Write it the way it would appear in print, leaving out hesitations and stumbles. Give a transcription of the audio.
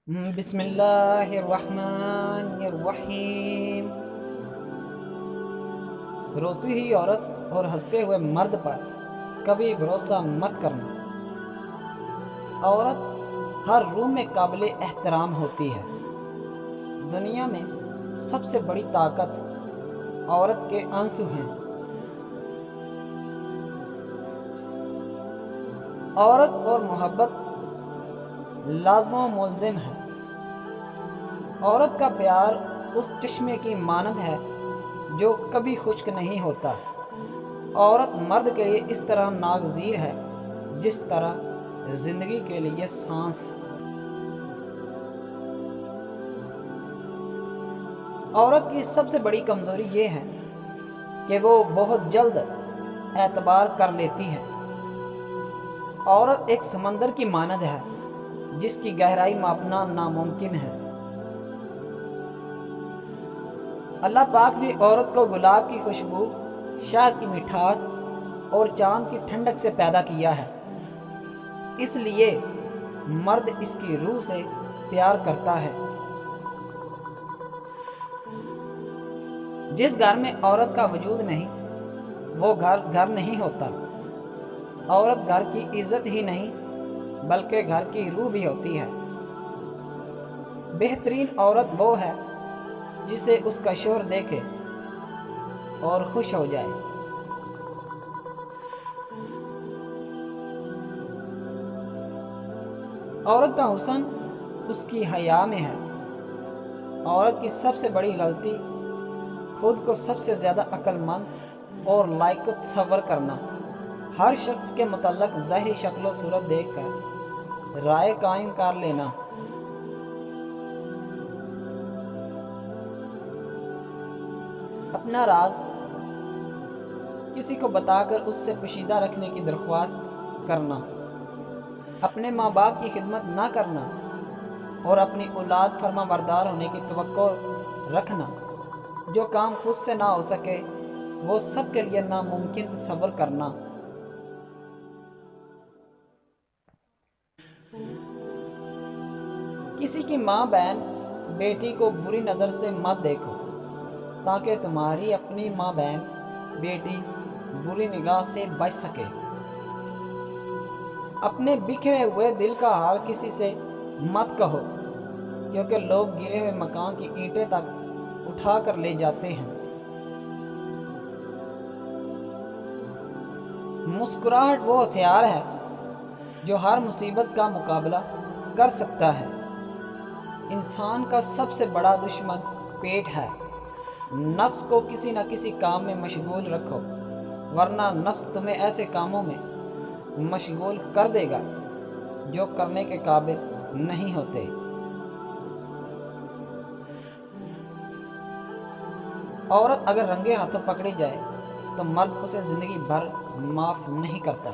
بسم اللہ الرحمن الرحیم۔ روتی ہوئی عورت اور ہنستے ہوئے مرد پر کبھی بھروسہ مت کرنا۔ عورت ہر روح میں قابل احترام ہوتی ہے۔ دنیا میں سب سے بڑی طاقت عورت کے آنسو ہیں۔ عورت اور محبت لازم و ملزم ہے۔ عورت کا پیار اس چشمے کی مانند ہے جو کبھی خشک نہیں ہوتا۔ عورت مرد کے لیے اس طرح ناگزیر ہے جس طرح زندگی کے لیے سانس۔ عورت کی سب سے بڑی کمزوری یہ ہے کہ وہ بہت جلد اعتبار کر لیتی ہے۔ عورت ایک سمندر کی مانند ہے جس کی گہرائی ماپنا ناممکن ہے۔ اللہ پاک نے عورت کو گلاب کی خوشبو، شہد کی مٹھاس اور چاند کی ٹھنڈک سے پیدا کیا ہے، اس لیے مرد اس کی روح سے پیار کرتا ہے۔ جس گھر میں عورت کا وجود نہیں وہ گھر نہیں ہوتا۔ عورت گھر کی عزت ہی نہیں بلکہ گھر کی روح بھی ہوتی ہے۔ بہترین عورت وہ ہے جسے اس کا شوہر دیکھے اور خوش ہو جائے۔ عورت کا حسن اس کی حیا میں ہے۔ عورت کی سب سے بڑی غلطی خود کو سب سے زیادہ عقل مند اور لائق تصور کرنا۔ ہر شخص کے متعلق ظاہری شکل و صورت دیکھ کر رائے قائم کر لینا۔ اپنا راز کسی کو بتا کر اس سے پوشیدہ رکھنے کی درخواست کرنا۔ اپنے ماں باپ کی خدمت نہ کرنا اور اپنی اولاد فرما بردار ہونے کی توقع رکھنا۔ جو کام خود سے نہ ہو سکے وہ سب کے لیے ناممکن تصور کرنا۔ کسی کی ماں بہن بیٹی کو بری نظر سے مت دیکھو تاکہ تمہاری اپنی ماں بہن بیٹی بری نگاہ سے بچ سکے۔ اپنے بکھرے ہوئے دل کا حال کسی سے مت کہو کیونکہ لوگ گرے ہوئے مکان کی اینٹیں تک اٹھا کر لے جاتے ہیں۔ مسکراہٹ وہ ہتھیار ہے جو ہر مصیبت کا مقابلہ کر سکتا ہے۔ انسان کا سب سے بڑا دشمن پیٹ ہے۔ نفس کو کسی نہ کسی کام میں مشغول رکھو ورنہ نفس تمہیں ایسے کاموں میں مشغول کر دے گا جو کرنے کے قابل نہیں ہوتے۔ عورت اگر رنگے ہاتھوں پکڑی جائے تو مرد اسے زندگی بھر معاف نہیں کرتا۔